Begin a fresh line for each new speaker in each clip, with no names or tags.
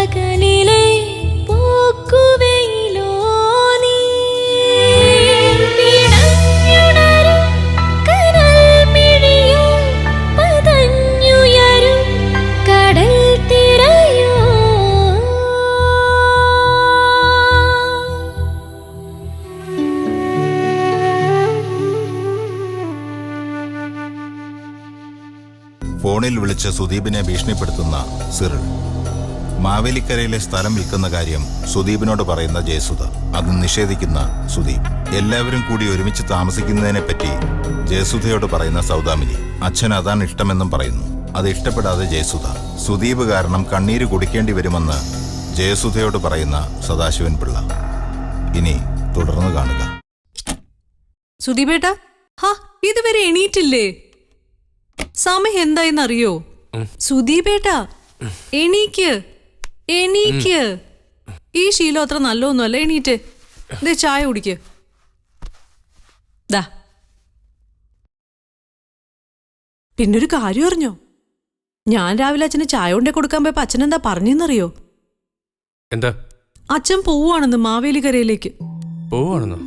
പകലിലെ പോക്കുവെയിലോ നീ പിടഞ്ഞുണരും കനൽ മിഴിയോ പതഞ്ഞുയരും കടൽ തിരയോ
ഫോണിൽ വിളിച്ച് സുദീപിനെ ഭീഷണിപ്പെടുത്തുന്ന സിറിൽ. മാവേലിക്കരയിലെ സ്ഥലം വിൽക്കുന്ന കാര്യം സുദീപിനോട് പറയുന്ന ജയസുധ. അത് നിഷേധിക്കുന്ന സുദീപ്. എല്ലാവരും കൂടി ഒരുമിച്ച് താമസിക്കുന്നതിനെപ്പറ്റി ജയസുധയോട് പറയുന്ന സൗദാമിനി. അച്ഛൻ അതാണ് ഇഷ്ടമെന്നും പറയുന്നു. അത് ഇഷ്ടപ്പെടാതെ ജയസുധ. സുദീപ് കാരണം കണ്ണീര് കുടിക്കേണ്ടി വരുമെന്ന് ജയസുധയോട് പറയുന്ന സദാശിവൻ പിള്ള. ഇനി തുടർന്ന് കാണുക.
സുദീപേട്ടാ, ഹാ ഇതുവരെ എണീറ്റില്ലേ? സമയം എന്തായെന്നറിയോ? സുദീപേട്ടാ, എണീക്ക് എണീക്ക്. ഈ ശീലം അത്ര നല്ലൊന്നുമല്ല. എണീറ്റ് ദേ ചായ കുടിക്ക്. ദാ പിന്നൊരു കാര്യം അറിഞ്ഞോ? ഞാൻ രാവിലെ അച്ഛന് ചായ കൊണ്ടേ കൊടുക്കാൻ പോയപ്പോ അച്ഛൻ എന്താ പറഞ്ഞെന്നറിയോ?
എന്താ?
അച്ഛൻ പോവാണെന്ന് മാവേലിക്കരയിലേക്ക്.
പോവാണെന്നോ?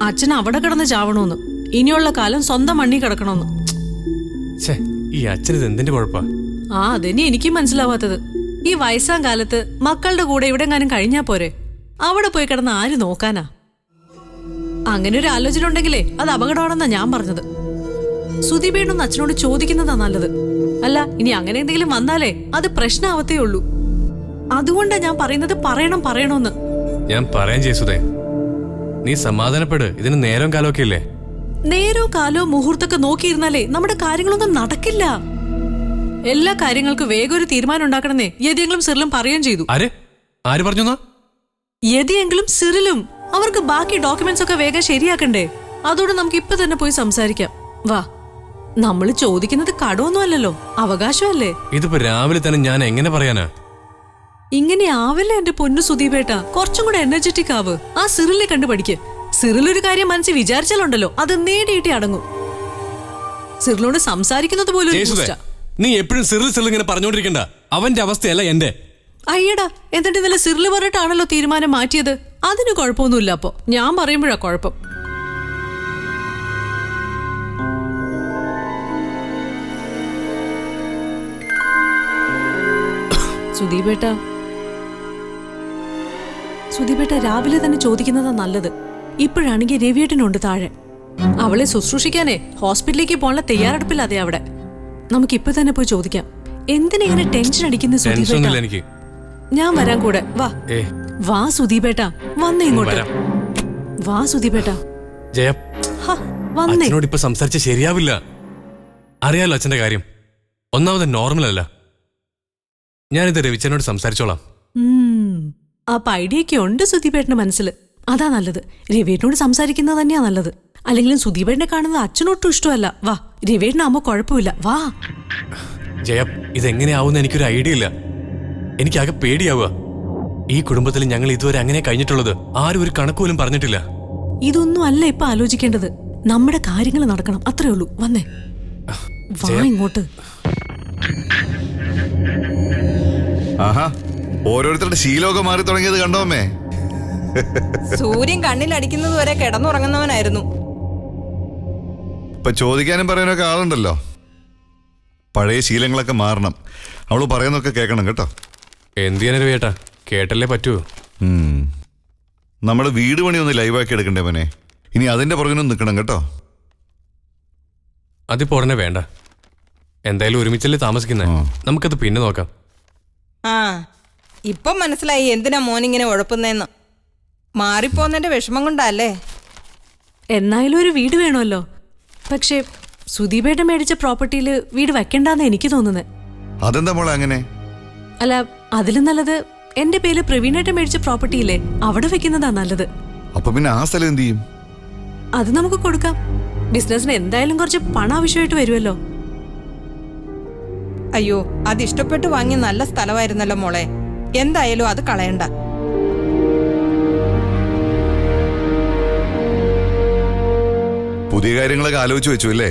അച്ഛൻ അവിടെ കിടന്ന് ചാവണോന്ന്. ഇനിയുള്ള കാലം സ്വന്തം മണ്ണി കിടക്കണോന്ന്.
ഈ അച്ഛനിത് എന്തിന്റെ കുഴപ്പാ?
അതെന്നെ എനിക്കും മനസ്സിലാവാത്തത്. ഈ വയസ്സാം കാലത്ത് മക്കളുടെ കൂടെ എവിടെങ്ങാനും കഴിഞ്ഞാ പോരെ? അവിടെ പോയി കിടന്ന് ആര് നോക്കാനാ? അങ്ങനെ ഒരു ആലോചന ഉണ്ടെങ്കിലേ അത് അപകടമാണെന്നാ ഞാൻ പറഞ്ഞത്. സുദീപേണൊന്ന് അച്ഛനോട് ചോദിക്കുന്നതാ നല്ലത്. അല്ല, ഇനി അങ്ങനെ എന്തെങ്കിലും വന്നാലേ അത് പ്രശ്നമാവത്തേ ഉള്ളൂ. അതുകൊണ്ടാ ഞാൻ പറയുന്നത് പറയണോന്ന്.
ഞാൻ പറയാൻ ചെയ്സുതേ, നീ സമാധാനപ്പെട്. ഇതിന് നേരം കാലമൊക്കെ ഇല്ലേ?
നേരോ കാലോ മുഹൂർത്തൊക്കെ നോക്കിയിരുന്നാലേ നമ്മുടെ കാര്യങ്ങളൊന്നും നടക്കില്ല. എല്ലാ കാര്യങ്ങൾക്കും വേഗം ഒരു തീരുമാനം ഉണ്ടാക്കണമെന്നേ യതിയെങ്കിലും സിറിലും പറയുകയും ചെയ്തു.
ആര് പറഞ്ഞു?
യതിയെങ്കിലും സിറിലും. അവർക്ക് ബാക്കി ഡോക്യുമെന്റ്സ് ഒക്കെ വേഗം ശരിയാക്കണ്ടേ? അതോടെ നമുക്ക് ഇപ്പൊ തന്നെ പോയി സംസാരിക്കാം. വാ, നമ്മൾ ചോദിക്കുന്നത് കടമൊന്നും അല്ലല്ലോ, അവകാശമല്ലേ?
ഇതിപ്പോ രാവിലെ തന്നെ ഞാൻ എങ്ങനെ പറയാനാ?
ഇങ്ങനെ ആവില്ല എന്റെ പൊന്നു സുദീപേട്ടാ. കുറച്ചും കൂടെ എനർജറ്റിക് ആവ്. ആ സിറിലെ കണ്ടു പഠിക്ക്. സിറിലൊരു കാര്യം മനസ്സിൽ വിചാരിച്ചാലുണ്ടല്ലോ അത് നേടിയിട്ടേ അടങ്ങും. സിറിലോട് സംസാരിക്കുന്നത് പോലും
നീ എപ്പോഴും സിറിൽ ഇങ്ങനെ പറഞ്ഞോണ്ടിരിക്കണ്ട. അവന്റെ അവസ്ഥയല്ല എന്റെ.
അയ്യടാ, എന്നിട്ട് ഇന്നലെ സിറില് പറഞ്ഞിട്ടാണല്ലോ തീരുമാനം മാറ്റിയത്. അതിന് കുഴപ്പമൊന്നുമില്ല. അപ്പൊ ഞാൻ പറയുമ്പോഴാ കുഴപ്പം. സുദീപേട്ട രാവിലെ തന്നെ ചോദിക്കുന്നതാ നല്ലത്. ഇപ്പോഴാണെങ്കിൽ രവിയേട്ടനുണ്ട് താഴെ. അവളെ ശുശ്രൂഷിക്കാനേ ഹോസ്പിറ്റലിലേക്ക് പോകാനുള്ള തയ്യാറെടുപ്പില്ലാതെ അവിടെ. നമുക്ക് ഇപ്പൊ തന്നെ പോയി ചോദിക്കാം. എന്തിനെങ്ങനെ ടെൻഷൻ അടിക്കുന്ന സുദീപേട്ട? ഞാൻ വരാൻ കൂടെ. വാ വാ സുദീപേട്ട, വന്നേ ഇങ്ങോട്ട്. വാ സുദീപേട്ട.
അച്ഛനോട് ഇപ്പൊ സംസാരിച്ച ശരിയാവില്ല. അറിയാലോ അച്ഛന്റെ കാര്യം. ഒന്നാമത് നോർമൽ അല്ല. ഞാനിത് രവിച്ചനോട് സംസാരിച്ചോളാം.
അപ്പൊ ഐഡിയൊക്കെ ഉണ്ട് സുദീപേട്ടന്റെ മനസ്സിൽ. അതാ നല്ലത്. രവിയേട്ടനോട് സംസാരിക്കുന്നത് തന്നെയാ നല്ലത്. അല്ലെങ്കിലും സുദീപേട്ടനെ കാണുന്നത് അച്ഛനൊട്ടും ഇഷ്ടമല്ല. വാ, രവിയേട്ടനാകുമ്പോ കുഴപ്പമില്ല. വാ.
ജയ, ഇതെങ്ങനെയാവുന്ന എനിക്കൊരു ഐഡിയ ഇല്ല. എനിക്കാകെ പേടിയാവുക. ഈ കുടുംബത്തിൽ ഞങ്ങൾ ഇതുവരെ അങ്ങനെ കഴിഞ്ഞിട്ടുള്ളത് ആരും ഒരു കണക്ക് പോലും പറഞ്ഞിട്ടില്ല.
ഇതൊന്നും അല്ല ഇപ്പൊ ആലോചിക്കേണ്ടത്. നമ്മുടെ കാര്യങ്ങൾ നടക്കണം, അത്രേ ഉള്ളൂ. വന്നേ, വാ ഇങ്ങോട്ട്.
ഓരോരുത്തരുടെ ശീലമൊക്കെ മാറി തുടങ്ങിയത് കണ്ടോ അമ്മേ?
സൂര്യൻ കണ്ണിലടിക്കുന്നത് വരെ കിടന്നുറങ്ങുന്നവനായിരുന്നു.
ഇപ്പൊ ചോദിക്കാനും പറയാനൊക്കെ ആളുണ്ടല്ലോ. പഴയ ശീലങ്ങളൊക്കെ മാറണം. അവള് പറയുന്നൊക്കെ കേൾക്കണം കേട്ടോ.
എന്തിനാ ചേട്ടാ, കേട്ടല്ലേ പറ്റൂ.
നമ്മുടെ വീട് പണി ഒന്ന് ലൈവാക്കി എടുക്കണ്ടേ മോനെ? ഇനി അതിന്റെ പുറകിനും നിൽക്കണം കേട്ടോ.
അതിപ്പോ ഉടനെ വേണ്ട. എന്തായാലും ഒരുമിച്ചല്ലേ താമസിക്കുന്നേ. നമുക്കത് പിന്നെ നോക്കാം.
ഇപ്പം മനസ്സിലായി എന്തിനാ മോനിങ്ങനെ ഉഴപ്പുന്നേന്ന്. മാറിപ്പോന്നതിന്റെ വിഷമം കൊണ്ടല്ലേ.
എന്നായാലും ഒരു വീട് വേണമല്ലോ. പക്ഷേ സുദീപേട്ട മേടിച്ച പ്രോപ്പർട്ടിയിൽ വീട് വെക്കണ്ടെന്ന് എനിക്ക് തോന്നുന്നത്.
അതെന്താ മോളെ അങ്ങനെ?
അല്ല, അതിലും നല്ലത് എന്റെ പേര് പ്രവീണേട്ട മേടിച്ച പ്രോപ്പർട്ടിയില്ലേ, അവിടെ വെക്കുന്നതാ നല്ലത്.
അപ്പൊ പിന്നെ ആ സ്ഥലം എന്ത് ചെയ്യും?
അത് നമുക്ക് കൊടുക്കാം. ബിസിനസിന് എന്തായാലും കുറച്ച് പണം ആവശ്യമായിട്ട് വരുമല്ലോ.
അയ്യോ, അത് ഇഷ്ടപ്പെട്ട് വാങ്ങിയ നല്ല സ്ഥലമായിരുന്നല്ലോ മോളെ. എന്തായാലും അത് കളയണ്ട.
പുതിയ കാര്യങ്ങളൊക്കെ ആലോചിച്ച് വെച്ചു അല്ലേ?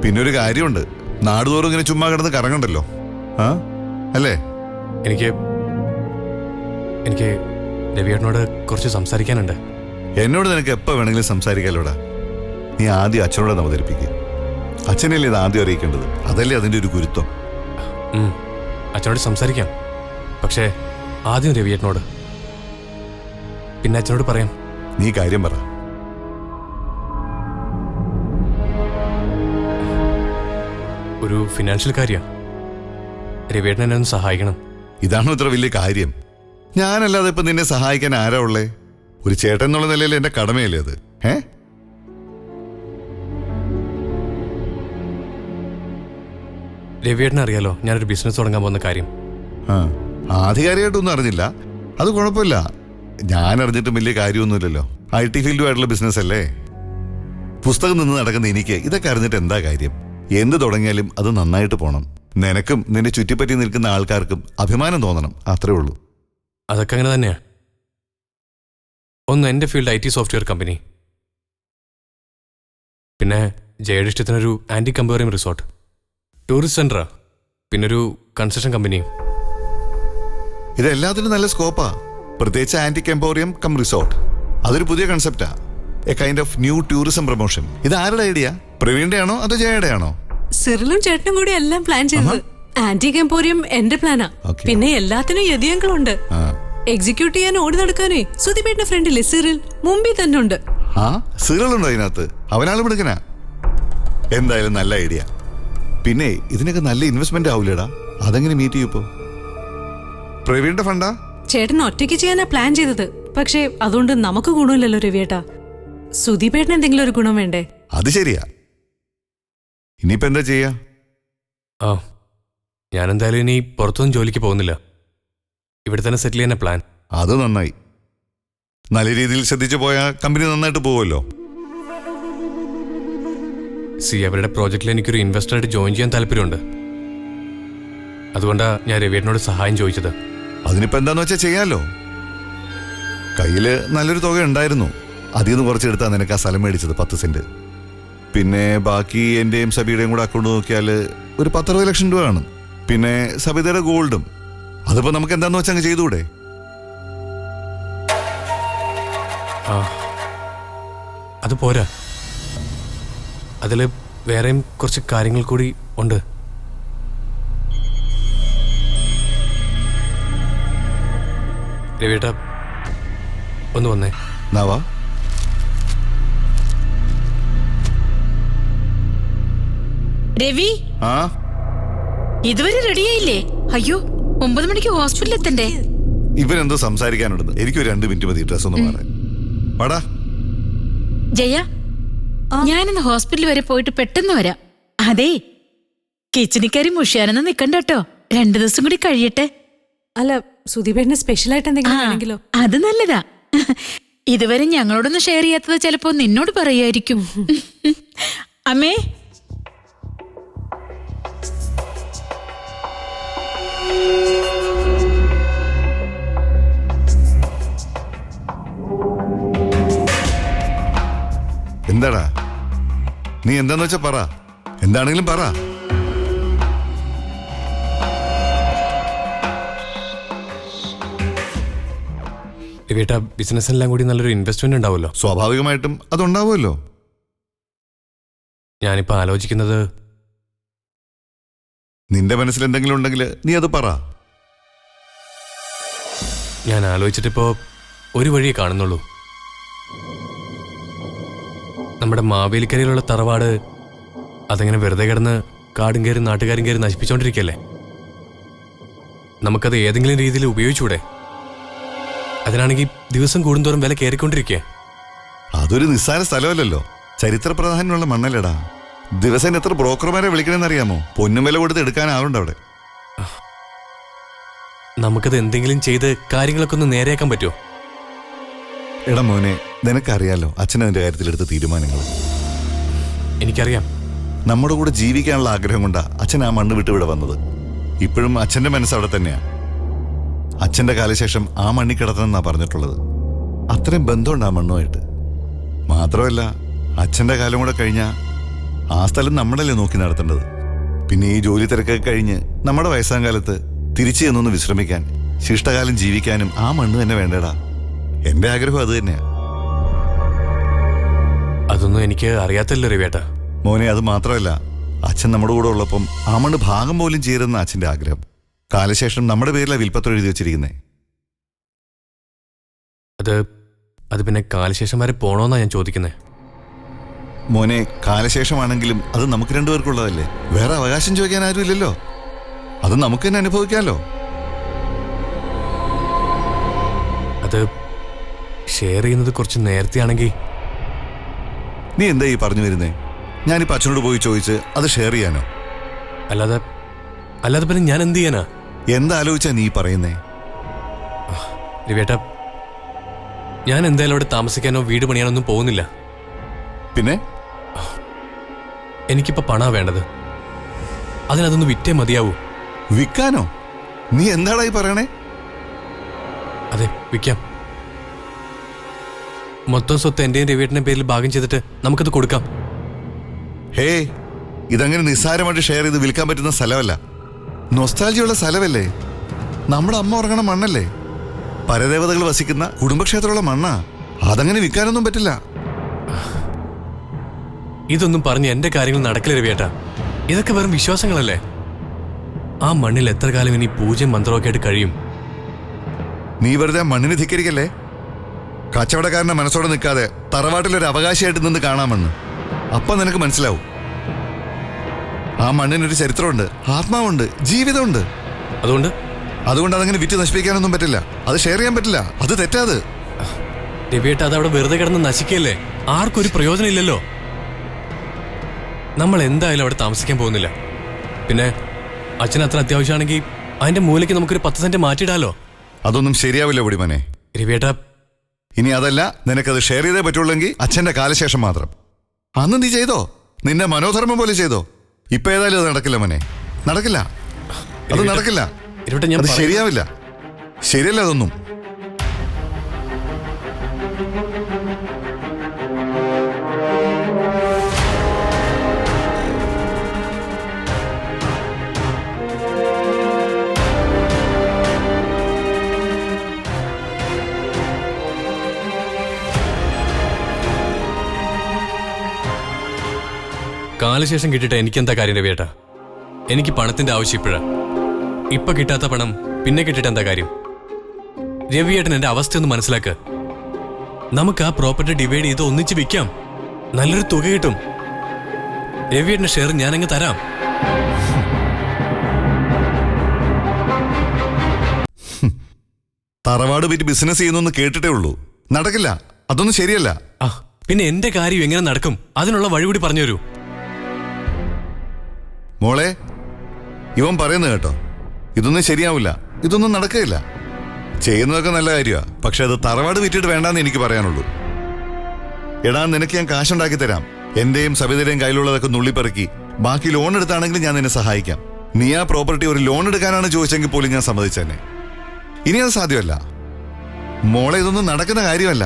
പിന്നൊരു കാര്യമുണ്ട്. നാടുതോറും ഇങ്ങനെ ചുമ്മാ കിടന്ന് കറങ്ങണ്ടല്ലോ. അല്ലേ?
എനിക്ക് എനിക്ക് രവിയേട്ടനോട് കുറച്ച് സംസാരിക്കാനുണ്ട്.
എന്നോട് നിനക്ക് എപ്പോൾ വേണമെങ്കിലും സംസാരിക്കാലോടാ. നീ ആദ്യം അച്ഛനോട് അവതരിപ്പിക്കുക. അച്ഛനല്ലേ ഇത് ആദ്യം അറിയിക്കേണ്ടത്. അതല്ലേ അതിൻ്റെ ഒരു ഗുരുത്വം.
അച്ഛനോട് സംസാരിക്കാം, പക്ഷേ ആദ്യം രവിയേട്ടനോട്, പിന്നെ അച്ഛനോട് പറയാം.
നീ കാര്യം പറ.
ഒരു ഫിനാൻഷ്യൽ കാര്യം. രവിയേട്ടൻ എന്നെ ഒന്ന് സഹായിക്കണം.
ഇതാണോ ഇത്ര വലിയ കാര്യം? ഞാനല്ലാതെ ഇപ്പൊ നിന്നെ സഹായിക്കാൻ ആരാ ഉള്ളേ? ഒരു ചേട്ടൻ എന്നുള്ള നിലയിൽ എന്റെ കടമയല്ലേ അത്?
രവിയേട്ടനെ അറിയാലോ ഞാനൊരു ബിസിനസ് തുടങ്ങാൻ പോകുന്ന കാര്യം.
ആധികാരികമായിട്ടൊന്നും അറിഞ്ഞില്ല. അത് കുഴപ്പമില്ല. ഞാൻ അറിഞ്ഞിട്ടും വലിയ കാര്യമൊന്നുമില്ലല്ലോ. IT ഫീൽഡുമായിട്ടുള്ള ബിസിനസ് അല്ലേ. പുസ്തകം നിന്ന് നടക്കുന്ന എനിക്ക് ഇതൊക്കെ അറിഞ്ഞിട്ട് എന്താ കാര്യം? എന്ത് തുടങ്ങിയാലും അത് നന്നായിട്ട് പോണം. നിനക്കും നിന്നെ ചുറ്റിപ്പറ്റി നിൽക്കുന്ന ആൾക്കാർക്കും അഭിമാനം തോന്നണം. അത്രേ ഉള്ളൂ.
അതൊക്കെ അങ്ങനെ തന്നെയാ. ഒന്ന് എൻ്റെ ഫീൽഡ് IT സോഫ്റ്റ്വെയർ കമ്പനി, പിന്നെ ജയയുടെ ഇഷ്ടത്തിനൊരു ആൻറ്റി കമ്പയറിംഗ് റിസോർട്ട്, ടൂറിസ്റ്റ് സെൻ്ററാ, പിന്നൊരു കൺസ്ട്രക്ഷൻ കമ്പനിയും.
ഇതെല്ലാത്തിനും നല്ല സ്കോപ്പാ. പ്രത്യേകിച്ച് ആന്റിക് എംപോറിയം കം റിസോർട്ട്. അതൊരു പുതിയ കൺസെപ്റ്റാ. A kind of new tourism promotion. ഇത് ആരുടെ ഐഡിയ? പ്രവീണിന്റെ ആണോ അതോ ജയയുടെ ആണോ?
സിറിലും ചേട്ടനും കൂടി എല്ലാം പ്ലാൻ ചെയ്തത്. ആന്റിക് എംപോറിയം എന്റെ പ്ലാനാ. പിന്നെ എല്ലാത്തിനും യതിയങ്ങളുണ്ട്. എക്സിക്യൂട്ട് ചെയ്യാൻ ഓടി നടക്കാനേ സുധിപേട്ടന്റെ ഫ്രണ്ടില്ലേ സിറിൽ, മുമ്പിൽ തന്നെ ഉണ്ട്.
സിറിലുണ്ടോ അതിനകത്ത്? അവനാളും എടുക്കനാ. എന്തായാലും നല്ല ഐഡിയ. പിന്നെ ഇതിനൊക്കെ നല്ല ഇൻവെസ്റ്റ്മെന്റ് ആവൂലേടാ. അതെങ്ങനെ മീറ്റ് ചെയ്യപ്പോ? പ്രവീണിന്റെ ഫണ്ടാ?
ചേട്ടൻ ഒറ്റയ്ക്ക് ചെയ്യാനാ പ്ലാൻ ചെയ്തത്. പക്ഷേ അതുകൊണ്ട് നമുക്ക് ഗുണമില്ലല്ലോ രവിയേട്ടാ. സുധിപേട്ടന് എന്തെങ്കിലും ഒരു ഗുണം വേണ്ടേ?
അത് ശരിയാ. ഇനിയിപ്പോ എന്താ ചെയ്യാ?
ഞാനെന്തായാലും ഇനി പുറത്തൊന്നും ജോലിക്ക് പോകുന്നില്ല. ഇവിടെ തന്നെ സെറ്റിൽ ചെയ്യാൻ പ്ലാൻ.
അത് നന്നായി. നല്ല രീതിയിൽ ശ്രദ്ധിച്ചു പോയാൽ കമ്പനി നന്നായിട്ട് പോവുമല്ലോ.
അവരുടെ പ്രോജക്റ്റിൽ എനിക്കൊരു ഇൻവെസ്റ്ററായിട്ട് ജോയിൻ ചെയ്യാൻ താല്പര്യമുണ്ട്. അതുകൊണ്ടാണ് ഞാൻ രവിയേട്ടനോട് സഹായം ചോദിച്ചത്.
അതിനിപ്പോ എന്താന്ന് വെച്ചാൽ ചെയ്യാലോ. കയ്യില് നല്ലൊരു തുക ഉണ്ടായിരുന്നു. അതിൽ നിന്ന് കുറച്ചെടുത്താ നിനക്ക് ആ സ്ഥലം മേടിച്ചത് 10 സെന്റ്. പിന്നെ ബാക്കി എന്റെയും സബിയുടെയും കൂടെ അക്കൗണ്ട് നോക്കിയാൽ ഒരു 10-60 ലക്ഷം രൂപ ആണ്. പിന്നെ സബിതയുടെ ഗോൾഡും. അതിപ്പോ നമുക്ക് എന്താന്ന് വെച്ചാൽ അങ്ങ് ചെയ്തുകൂടെ?
അത് പോരാ, അതിൽ വേറെയും കുറച്ച് കാര്യങ്ങൾ കൂടി ഉണ്ട്. രവിയേട്ടാ ഒന്ന് വന്നേ.
നാവാ.
രവി, ഇതുവരെ റെഡിയായില്ലേ? അയ്യോ, 9 മണിക്ക് ഹോസ്പിറ്റലിൽ എത്തണ്ടേ?
ഇവരെന്തോ സംസാരിക്കാനുണ്ടെന്ന്. എനിക്കൊരു 2 മിനിറ്റ് മതി ഡ്രസ് ഒന്ന് മാറാൻ. വാടാ
ജയ, ഞാനിന്ന് ഹോസ്പിറ്റൽ വരെ പോയിട്ട് പെട്ടെന്ന് വരാം. അതെ, കിച്ചണിക്കാരി മുഷിയാനൊന്നും നിക്കണ്ട കേട്ടോ. 2 ദിവസം കൂടി കഴിയട്ടെ.
അല്ല, സുധിപേട്ടന് സ്പെഷ്യൽ ആയിട്ട് എന്തെങ്കിലും ആണെങ്കിലോ?
അത് നല്ലതാ. ഇതുവരെ ഞങ്ങളോടൊന്നും ഷെയർ ചെയ്യാത്തത് ചിലപ്പോ നിന്നോട് പറയായിരിക്കും. അമ്മേ,
എന്താടാ? നീ എന്താന്ന് വെച്ചാ പറ. എന്താണെങ്കിലും പറ.
രവിയേട്ടാ, ബിസിനസ്സെല്ലാം കൂടി നല്ലൊരു ഇൻവെസ്റ്റ്മെന്റ് ഉണ്ടാവുമല്ലോ.
സ്വാഭാവികമായിട്ടും അതുണ്ടാവുമല്ലോ.
ഞാനിപ്പോൾ ആലോചിക്കുന്നത്,
നിന്റെ മനസ്സിൽ എന്തെങ്കിലും ഉണ്ടെങ്കിൽ നീ അത് പറ.
ഞാൻ ആലോചിച്ചിട്ടിപ്പോ ഒരു വഴിയേ കാണുന്നുള്ളൂ. നമ്മുടെ മാവേലിക്കരയിലുള്ള തറവാട് അതങ്ങനെ വെറുതെ കിടന്ന് കാടും കയറി നാട്ടുകാരും കയറി നശിപ്പിച്ചോണ്ടിരിക്കല്ലേ. നമുക്കത് ഏതെങ്കിലും രീതിയിൽ ഉപയോഗിച്ചൂടെ? അതിനാണെങ്കിൽ ദിവസം കൂടുന്തോറും വില കയറിക്കൊണ്ടിരിക്കേ.
അതൊരു നിസ്സാര സ്ഥലമല്ലല്ലോ. ചരിത്ര പ്രാധാന്യമുള്ള മണ്ണല്ലടാ. ദിവസം എത്ര ബ്രോക്കർമാരെ വിളിക്കണമെന്നറിയാമോ? പൊന്നും വില കൊടുത്ത് എടുക്കാനാവുണ്ട് അവിടെ.
നമുക്കത് എന്തെങ്കിലും ചെയ്ത് കാര്യങ്ങളൊക്കെ ഒന്ന് നേരെയാക്കാൻ പറ്റുമോ?
എടാ മോനെ, നിനക്കറിയാലോ അച്ഛൻ അതിന്റെ കാര്യത്തിൽ എടുത്ത തീരുമാനങ്ങൾ.
എനിക്കറിയാം.
നമ്മുടെ കൂടെ ജീവിക്കാനുള്ള ആഗ്രഹം കൊണ്ടാ അച്ഛൻ ആ മണ്ണ് വിട്ട് ഇവിടെ വന്നത്. ഇപ്പോഴും അച്ഛന്റെ മനസ്സ് അവിടെ തന്നെയാ. അച്ഛന്റെ കാലശേഷം ആ മണ്ണി കിടത്തണമെന്നാ പറഞ്ഞിട്ടുള്ളത്. അത്രയും ബന്ധമുണ്ട് ആ മണ്ണുമായിട്ട്. മാത്രമല്ല, അച്ഛന്റെ കാലം കൂടെ കഴിഞ്ഞാൽ ആ സ്ഥലം നമ്മളല്ലേ നോക്കി നടത്തേണ്ടത്. പിന്നെ ഈ ജോലി തിരക്കൊക്കെ കഴിഞ്ഞ് നമ്മുടെ വയസ്സാം കാലത്ത് തിരിച്ചു ചെന്നൊന്ന് വിശ്രമിക്കാൻ, ശിഷ്ടകാലം ജീവിക്കാനും ആ മണ്ണ് തന്നെ വേണ്ടടാ. എന്റെ ആഗ്രഹം അത് തന്നെയാ.
അതൊന്നും എനിക്ക് അറിയാത്തല്ലോ രവിയേട്ടാ.
മോനെ, അത് മാത്രമല്ല, അച്ഛൻ നമ്മുടെ കൂടെ ഉള്ളപ്പം ആ മണ്ണ് ഭാഗം പോലും ചേരുന്ന അച്ഛന്റെ ആഗ്രഹം. കാലശേഷം നമ്മുടെ പേരിലാണ് വിൽപ്പത്രം എഴുതി വെച്ചിരിക്കുന്നേ.
അത് പിന്നെ കാലശേഷം വരെ പോണോന്നാ ഞാൻ ചോദിക്കുന്നേ.
മോനെ, കാലശേഷമാണെങ്കിലും അത് നമുക്ക് രണ്ടുപേർക്കുള്ളതല്ലേ. വേറെ അവകാശം ചോദിക്കാൻ ആരും ഇല്ലല്ലോ. അത് നമുക്ക് തന്നെ അനുഭവിക്കാമല്ലോ.
അത് ഷെയർ ചെയ്യുന്നത് കുറച്ച് നേരത്തെയാണെങ്കിൽ.
നീ എന്താ ഈ പറഞ്ഞു വരുന്നേ? ഞാനിപ്പോൾ അച്ഛനോട് പോയി ചോദിച്ച് അത് ഷെയർ ചെയ്യാനോ?
അല്ലാതെ പിന്നെ ഞാൻ എന്ത് ചെയ്യാനാ?
എന്താലോചിച്ചാ നീ പറയുന്നേ?
രവിയേട്ടാ, ഞാൻ എന്തായാലും അവിടെ താമസിക്കാനോ വീട് പണിയാനോ ഒന്നും പോകുന്നില്ല.
പിന്നെ
എനിക്കിപ്പോ പണാ വേണ്ടത്. അതിനതൊന്ന് വിറ്റേ മതിയാവൂ.
വിൽക്കാനോ? നീ എന്താടാ ഈ പറയണേ?
അതെ, വിൽക്കാം. മൊത്തം സ്വത്ത് എന്റെയും രവിയേട്ടന്റെ പേരിൽ ഭാഗം ചെയ്തിട്ട് നമുക്കത് കൊടുക്കാം.
ഹേ, ഇതങ്ങനെ നിസ്സാരമായിട്ട് ഷെയർ ചെയ്ത് വിൽക്കാൻ പറ്റുന്ന സ്ഥലമല്ല. നൊസ്റ്റാൾജിയുള്ള സ്ഥലമല്ലേ. നമ്മുടെ അമ്മ ഉറങ്ങണ മണ്ണല്ലേ. പരദേവതകൾ വസിക്കുന്ന കുടുംബക്ഷേത്രമുള്ള മണ്ണാ. അതങ്ങനെ വിൽക്കാനൊന്നും പറ്റില്ല.
ഇതൊന്നും പറഞ്ഞ് എന്റെ കാര്യങ്ങൾ നടക്കില്ല രവിയേട്ടാ. ഇതൊക്കെ വെറും വിശ്വാസങ്ങളല്ലേ. ആ മണ്ണിൽ എത്ര കാലം ഇനി പൂജയും മന്ത്രമൊക്കെ ആയിട്ട് കഴിയും?
നീ വെറുതെ മണ്ണിനെ ധിക്കരിക്കല്ലേ. കച്ചവടക്കാരന്റെ മനസ്സോടെ നിൽക്കാതെ തറവാട്ടിലൊരു അവകാശിയായിട്ട് നിന്ന് കാണാമെന്ന്. അപ്പം നിനക്ക് മനസ്സിലാവും. ആ മണ്ണിനൊരു ചരിത്രമുണ്ട്, ആത്മാവുണ്ട്, ജീവിതമുണ്ട്. അതുകൊണ്ട് അതങ്ങനെ വിറ്റ് നശിപ്പിക്കാനൊന്നും പറ്റില്ല. അത് ഷെയർ ചെയ്യാൻ പറ്റില്ല. അത് തെറ്റാത്.
രവിയേട്ട, അത് അവിടെ വെറുതെ കിടന്ന് നശിക്കല്ലേ. ആർക്കൊരു പ്രയോജനം ഇല്ലല്ലോ. നമ്മൾ എന്തായാലും അവിടെ താമസിക്കാൻ പോകുന്നില്ല. പിന്നെ അച്ഛൻ അത്ര അത്യാവശ്യമാണെങ്കിൽ അതിന്റെ മൂലയ്ക്ക് നമുക്കൊരു 10 സെന്റ് മാറ്റിയിടാലോ.
അതൊന്നും ശരിയാവില്ല പൊടിമനെ.
രവിയേട്ട,
ഇനി അതല്ല, നിനക്കത് ഷെയർ ചെയ്തേ പറ്റുള്ളെങ്കിൽ അച്ഛന്റെ കാലശേഷം മാത്രം. അന്ന് നീ ചെയ്തോ, നിന്റെ മനോധർമ്മം പോലെ ചെയ്തോ. ഇപ്പൊ ഏതായാലും അത് നടക്കില്ല മോനെ, നടക്കില്ല. അത് നടക്കില്ല. അത് ശരിയാവില്ല. ശരിയല്ല അതൊന്നും.
കാലശേഷം കിട്ടിയിട്ട് എനിക്കെന്താ കാര്യം രവിയേട്ടാ? എനിക്ക് പണത്തിന്റെ ആവശ്യം ഇപ്പോഴാ. ഇപ്പൊ കിട്ടാത്ത പണം പിന്നെ കിട്ടിയിട്ട് എന്താ കാര്യം? രവിയേട്ടൻ എന്റെ അവസ്ഥയൊന്ന് മനസ്സിലാക്കുക. നമുക്ക് ആ പ്രോപ്പർട്ടി ഡിവൈഡ് ചെയ്ത് ഒന്നിച്ച് വിൽക്കാം. നല്ലൊരു തുക കിട്ടും. രവിയേട്ടന്റെ ഷെയർ ഞാനങ്ങ് തരാം.
തറവാട് വിറ്റ് ബിസിനസ് ചെയ്യുന്നു കേട്ടിട്ടേ ഉള്ളൂ. നടക്കില്ല. അതൊന്നും ശരിയല്ല.
പിന്നെ എന്റെ കാര്യം എങ്ങനെ നടക്കും? അതിനുള്ള വഴി കൂടി പറഞ്ഞു തരൂ.
മോളെ, ഇവൻ പറയുന്നത് കേട്ടോ. ഇതൊന്നും ശരിയാവില്ല. ഇതൊന്നും നടക്കുകയില്ല. ചെയ്യുന്നതൊക്കെ നല്ല കാര്യമാണ്. പക്ഷെ അത് തറവാട് വിറ്റിട്ട് വേണ്ടാന്ന് എനിക്ക് പറയാനുള്ളൂ. എടാ, നിനക്ക് ഞാൻ കാശുണ്ടാക്കി തരാം. എന്റെയും സബിതയുടെയും കയ്യിലുള്ളതൊക്കെ നുള്ളിപ്പെറുക്കി ബാക്കി ലോൺ എടുത്താണെങ്കിലും ഞാൻ നിന്നെ സഹായിക്കാം. നീ ആ പ്രോപ്പർട്ടി ഒരു ലോൺ എടുക്കാനാണ് ചോദിച്ചെങ്കിൽ പോലും ഞാൻ സമ്മതിച്ചെന്നെ. ഇനി അത് സാധ്യമല്ല. മോളെ, ഇതൊന്നും നടക്കുന്ന കാര്യമല്ല.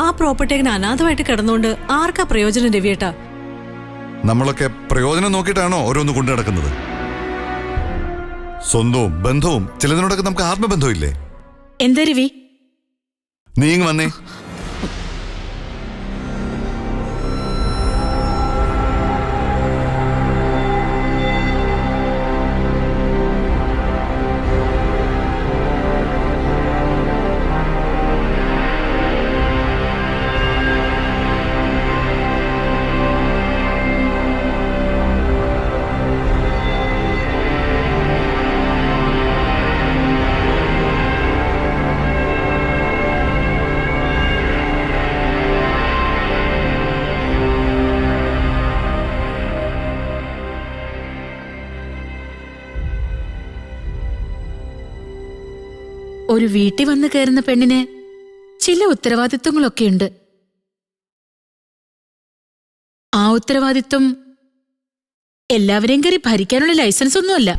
ആ പ്രോപ്പർട്ടി അങ്ങനെ അനാഥമായിട്ട് കിടന്നുകൊണ്ട് ആർക്കാ പ്രയോജനം രവിയേട്ടാ?
നമ്മളൊക്കെ പ്രയോജനം നോക്കിയിട്ടാണോ ഓരോന്ന് കൊണ്ടു നടക്കുന്നത്? സ്വന്തവും ബന്ധവും ചിലതിനോടൊക്കെ നമുക്ക് ആത്മബന്ധവും ഇല്ലേ?
എന്താ രവി?
നീ ഇങ്ങ് വന്നേ.
ഒരു വീട്ടിൽ വന്ന് കയറുന്ന പെണ്ണിന് ചില ഉത്തരവാദിത്വങ്ങളൊക്കെയുണ്ട്. ആ ഉത്തരവാദിത്വം എല്ലാവരെയും കയറി ഭരിക്കാനുള്ള ലൈസൻസ് ഒന്നുമല്ല.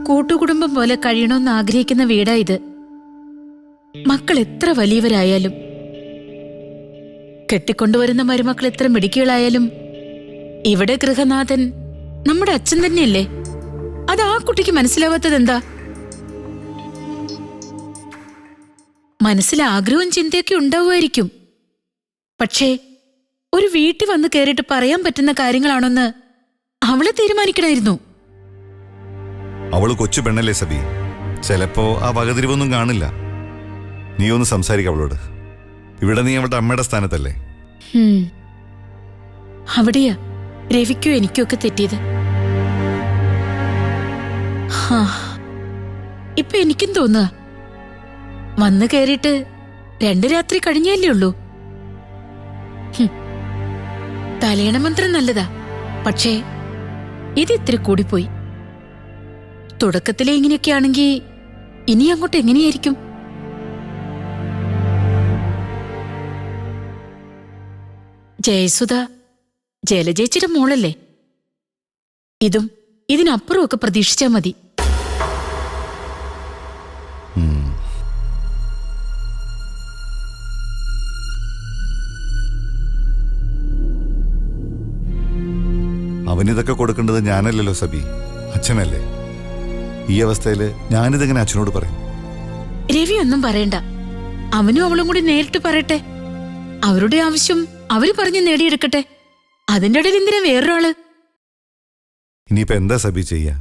കൂട്ടുകുടുംബം പോലെ കഴിയണമെന്ന് ആഗ്രഹിക്കുന്ന വീടാ ഇത്. മക്കൾ എത്ര വലിയവരായാലും, കെട്ടിക്കൊണ്ടുവരുന്ന മരുമക്കൾ എത്ര മിടുക്കികളായാലും, ഇവിടെ ഗൃഹനാഥൻ നമ്മുടെ അച്ഛൻ തന്നെയല്ലേ. അത് ആ കുട്ടിക്ക് മനസ്സിലാവാത്തത് എന്താ? മനസ്സിൽ ആഗ്രഹവും ചിന്തയൊക്കെ ഉണ്ടാവുമായിരിക്കും. പക്ഷേ ഒരു വീട്ടിൽ വന്ന് കയറിയിട്ട് പറയാൻ പറ്റുന്ന കാര്യങ്ങളാണെന്ന് അവള് തീരുമാനിക്കണമായിരുന്നു.
അവള് കൊച്ചു പെണ്ണല്ലേ സബി, ചിലപ്പോ ആ വകതിരിവൊന്നും കാണില്ല. നീ ഒന്ന് സംസാരിക്ക അവളോട്. ഇവിടെ നീ അവളുടെ അമ്മയുടെ സ്ഥാനത്തല്ലേ.
അവിടെയാ രവിക്കോ എനിക്കോ ഒക്കെ തെറ്റിയത്. ഇപ്പൊ എനിക്കും തോന്നുക, വന്നു കയറിയിട്ട് 2 രാത്രി കഴിഞ്ഞല്ലേ ഉള്ളൂ. തലയണ മന്ത്രം നല്ലതാ, പക്ഷേ ഇത് ഇത്തിരി കൂടിപ്പോയി. തുടക്കത്തിലെ ഇങ്ങനെയൊക്കെയാണെങ്കിൽ ഇനി അങ്ങോട്ട് എങ്ങനെയായിരിക്കും? ജയസുധ ജലജേച്ചിയുടെ മോളല്ലേ. ഇതും ഇതിനപ്പുറമൊക്കെ പ്രതീക്ഷിച്ചാ മതി.
അവനിതൊക്കെ കൊടുക്കേണ്ടത് ഞാനല്ലല്ലോ സബി, അച്ഛനല്ലേ. ഈ അവസ്ഥയില് ഞാനിതെങ്ങനെ അച്ഛനോട് പറയും?
രവി ഒന്നും പറയണ്ട, അവനും അവളും കൂടി നേരിട്ട് പറയട്ടെ. അവരുടെ ആവശ്യം അവര് പറഞ്ഞ് നേടിയെടുക്കട്ടെ. അതിന്റെ ഇടയിൽ എന്തിനാ വേറൊരാള്?
ഇനിയിപ്പോ എന്താ സബി ചെയ്യാ?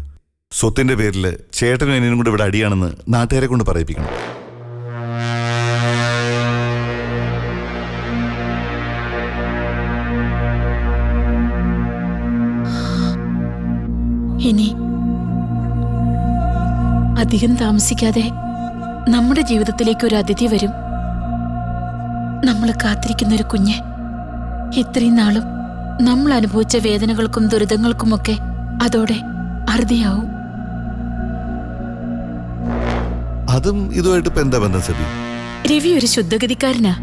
സ്വത്തിന്റെ പേരില് ചേട്ടനും അനിയനും കൂടെ ഇവിടെ അടിയാണെന്ന് നാട്ടുകാരെ കൊണ്ട് പറയിപ്പിക്കണം.
ഇനി അധികം താമസിക്കാതെ നമ്മുടെ ജീവിതത്തിലേക്ക് ഒരു അതിഥി വരും. നമ്മൾ കാത്തിരിക്കുന്ന ഒരു കുഞ്ഞ്. ഇത്രയും നാളും നമ്മൾ അനുഭവിച്ച വേദനകൾക്കും ദുരിതങ്ങൾക്കുമൊക്കെ അതോടെ അറുതിയാവും.
അതും ഇതുമായിട്ട് ഇപ്പൊ എന്താ ബന്ധം സബി?
രവി ഒരു ശുദ്ധഗതിക്കാരനാ.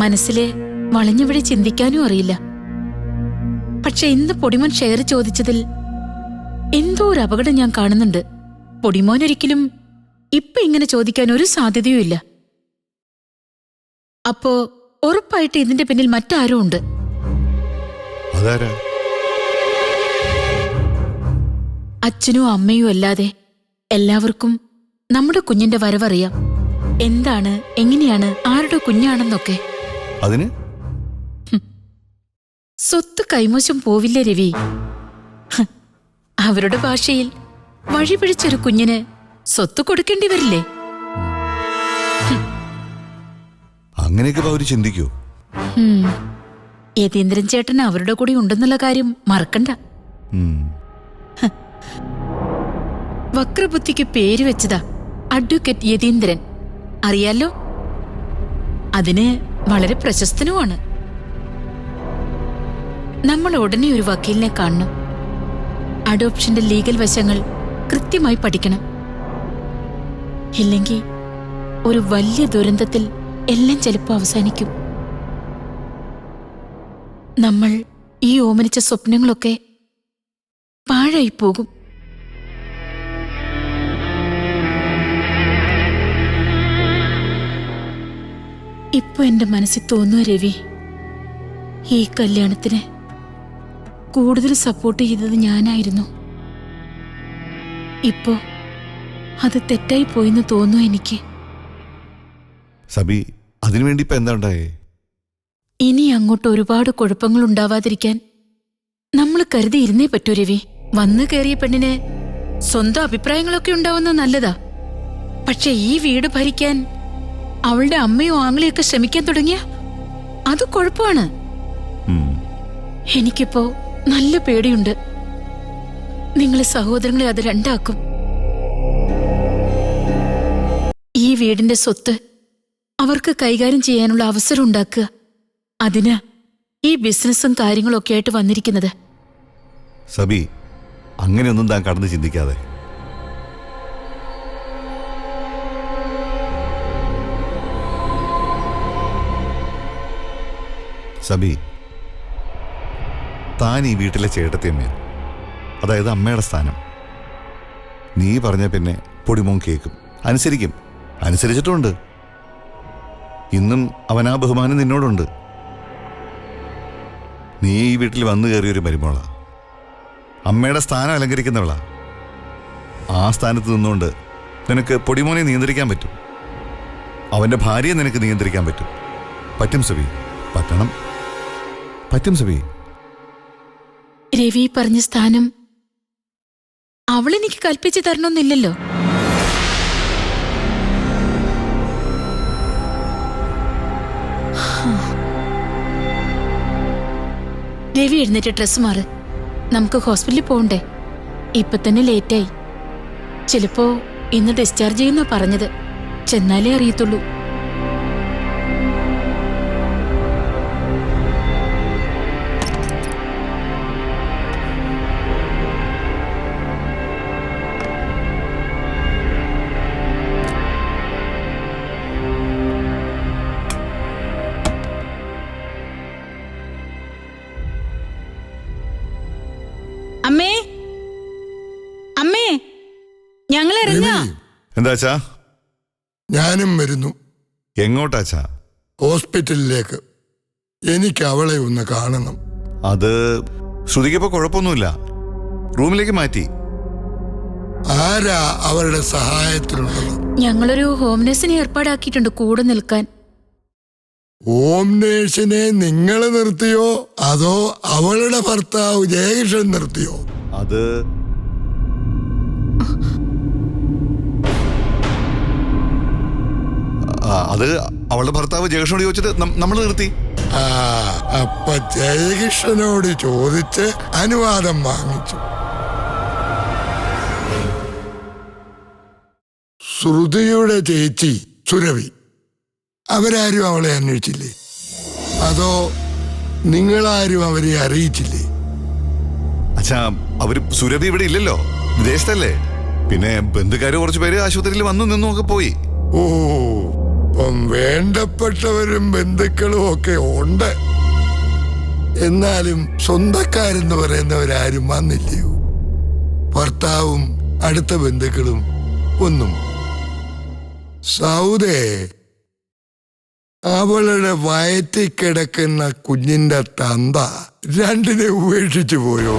മനസ്സിലെ വളഞ്ഞുവിടി ചിന്തിക്കാനും അറിയില്ല. പക്ഷെ ഇന്ന് പൊടിമോൻ ഷെയർ ചോദിച്ചതിൽ എന്തോ ഒരു അപകടം ഞാൻ കാണുന്നുണ്ട്. പൊടിമോൻ ഒരിക്കലും ഇപ്പൊ ഇങ്ങനെ ചോദിക്കാൻ ഒരു സാധ്യതയും ഇല്ല. അപ്പോ ഉറപ്പായിട്ട് ഇതിന്റെ പിന്നിൽ മറ്റാരും ഉണ്ട്. അച്ഛനും അമ്മയും അല്ലാതെ എല്ലാവർക്കും നമ്മുടെ കുഞ്ഞിന്റെ വരവറിയാം. എന്താണ്, എങ്ങനെയാണ്, ആരുടെ കുഞ്ഞാണെന്നൊക്കെ.
അതിന്
സ്വത്ത് കൈമോശം പോവില്ല രവി. അവരുടെ ഭാഷയിൽ വഴിപിടിച്ചൊരു കുഞ്ഞിന് സ്വത്ത് കൊടുക്കേണ്ടി വരില്ലേ?
അങ്ങനെയൊക്കെ അവര് ചിന്തിക്കൂ.
യതീന്ദ്രൻ ചേട്ടൻ അവരുടെ കൂടെ ഉണ്ടെന്നുള്ള കാര്യം മറക്കണ്ട. വക്രബുദ്ധിക്ക് പേര് വെച്ചതാ അഡ്വക്കേറ്റ് യതീന്ദ്രൻ. അറിയാലോ, അതിന് വളരെ പ്രശസ്തനുമാണ്. നമ്മൾ ഉടനെ ഒരു വക്കീലിനെ കാണണം. അഡോപ്ഷന്റെ ലീഗൽ വശങ്ങൾ കൃത്യമായി പഠിക്കണം. ഇല്ലെങ്കിൽ ഒരു വലിയ ദുരന്തത്തിൽ എല്ലാം ചിലപ്പോൾ അവസാനിക്കും. നമ്മൾ ഈ ഓമനിച്ച സ്വപ്നങ്ങളൊക്കെ പാഴായി പോകും. ഇപ്പൊ എന്റെ മനസ്സിൽ തോന്നുക രവി, ഈ കല്യാണത്തിന് കൂടുതൽ സപ്പോർട്ട് ചെയ്തത് ഞാനായിരുന്നു. ഇപ്പോ അത് തെറ്റായി പോയെന്ന് തോന്നുന്നു എനിക്ക്.
സബി, അതിനുവേണ്ടി ഇപ്പൊ എന്താ ഉണ്ടായേ?
ഇനി അങ്ങോട്ട് ഒരുപാട് കുഴപ്പങ്ങൾ ഉണ്ടാവാതിരിക്കാൻ നമ്മൾ കരുതിയിരുന്നേ പറ്റൂ രവി. വന്നു കയറിയ പെണ്ണിന് സ്വന്തം അഭിപ്രായങ്ങളൊക്കെ ഉണ്ടാവുന്ന നല്ലതാ. പക്ഷെ ഈ വീട് ഭരിക്കാൻ അവളുടെ അമ്മയോ ആങ്ങളെയൊക്കെ ശ്രമിക്കാൻ തുടങ്ങിയ അത് കുഴപ്പമാണ്. എനിക്കിപ്പോ നല്ല പേടിയുണ്ട്. നിങ്ങളെ സഹോദരങ്ങളെ അത് രണ്ടാക്കും. ഈ വീടിന്റെ സ്വത്ത് അവർക്ക് കൈകാര്യം ചെയ്യാനുള്ള അവസരം ഉണ്ടാക്കുക. അതിന് ഈ ബിസിനസ്സും കാര്യങ്ങളൊക്കെ ആയിട്ട് വന്നിരിക്കുന്നത്.
സബി, അങ്ങനെയൊന്നും താൻ കടന്ന് ചിന്തിക്കാതെ. സബി, താൻ ഈ വീട്ടിലെ ചേട്ടത്തിയമ്മയാണ്, അതായത് അമ്മയുടെ സ്ഥാനം. നീ പറഞ്ഞ പിന്നെ പൊടിമോൻ കേൾക്കും, അനുസരിക്കും, അനുസരിച്ചിട്ടുമുണ്ട്. ഇന്നും അവൻ ആ ബഹുമാനം നിന്നോടുണ്ട്. നീ ഈ വീട്ടിൽ വന്നു കയറിയൊരു മരുമോളാ. അമ്മയുടെ സ്ഥാനം അലങ്കരിക്കുന്നവളാ. ആ സ്ഥാനത്ത് നിന്നുകൊണ്ട് നിനക്ക് പൊടിമോനെ നിയന്ത്രിക്കാൻ പറ്റും. അവന്റെ ഭാര്യയെ നിനക്ക് നിയന്ത്രിക്കാൻ പറ്റും. പറ്റും സബി, പറ്റും സബി.
രവി പറഞ്ഞ സ്ഥാനം അവളെനിക്ക് കൽപ്പിച്ചു തരണമെന്നില്ലല്ലോ. രവി എഴുന്നേറ്റ് ഡ്രസ് മാറ്. നമുക്ക് ഹോസ്പിറ്റലിൽ പോകണ്ടേ? ഇപ്പൊ തന്നെ ലേറ്റായി. ചിലപ്പോ ഇന്ന് ഡിസ്ചാർജ് ചെയ്യുന്ന പറഞ്ഞത്. ചെന്നാലേ അറിയത്തുള്ളൂ. അമ്മേ, അമ്മേ, ഞങ്ങൾ ഇറങ്ങാ.
എന്താച്ചാ?
ഞാനും വരുന്നു.
എങ്ങോട്ടാച്ചാ?
ഹോസ്പിറ്റലിലേക്ക്. എനിക്ക് അവളെ ഒന്ന് കാണണം.
അത് ശ്രുതിക്കിപ്പോ കുഴപ്പമൊന്നുമില്ല. റൂമിലേക്ക് മാറ്റി.
ആരാ അവരുടെ സഹായത്തിനുള്ളത്?
ഞങ്ങളൊരു ഹോം നേഴ്സിനെ ഏർപ്പാടാക്കിയിട്ടുണ്ട് കൂടെ നിൽക്കാൻ.
ഹോം നേഴ്സിനെ നിങ്ങൾ നിർത്തിയോ അതോ അവളുടെ ഭർത്താവ് ജയകൃഷ്ണൻ നിർത്തിയോ?
അത് അവളുടെ ഭർത്താവ് ജയകൃഷ്ണനോട് ചോദിച്ചിട്ട് നമ്മൾ നിർത്തി.
അപ്പൊ ജയകൃഷ്ണനോട് ചോദിച്ച് അനുവാദം വാങ്ങിച്ചു. ശ്രുതിയുടെ ചേച്ചി സുരഭി, അവരാരും അവളെ അന്വേഷിച്ചില്ലേ? അതോ നിങ്ങളാരും അവരെ അറിയിച്ചില്ലേ?
അച്ഛാ, അവര് സുരഭി ഇവിടെ ഇല്ലല്ലോ, വിദേശത്തല്ലേ. പിന്നെ ബന്ധുക്കാര് കുറച്ചു പേര് ആശുപത്രിയിൽ വന്നു നിന്നും ഒക്കെ പോയി.
ഓ, ഇപ്പം വേണ്ടപ്പെട്ടവരും ബന്ധുക്കളും ഒക്കെ ഉണ്ട്. എന്നാലും സ്വന്തക്കാരെന്ന് പറയുന്നവരാരും വന്നില്ലയോ? ഭർത്താവും അടുത്ത ബന്ധുക്കളും ഒന്നും. സൗദേ, അവളുടെ വയറ്റിൽ കിടക്കുന്ന കുഞ്ഞിന്റെ തന്ത രണ്ടിനെ ഉപേക്ഷിച്ചു പോയോ?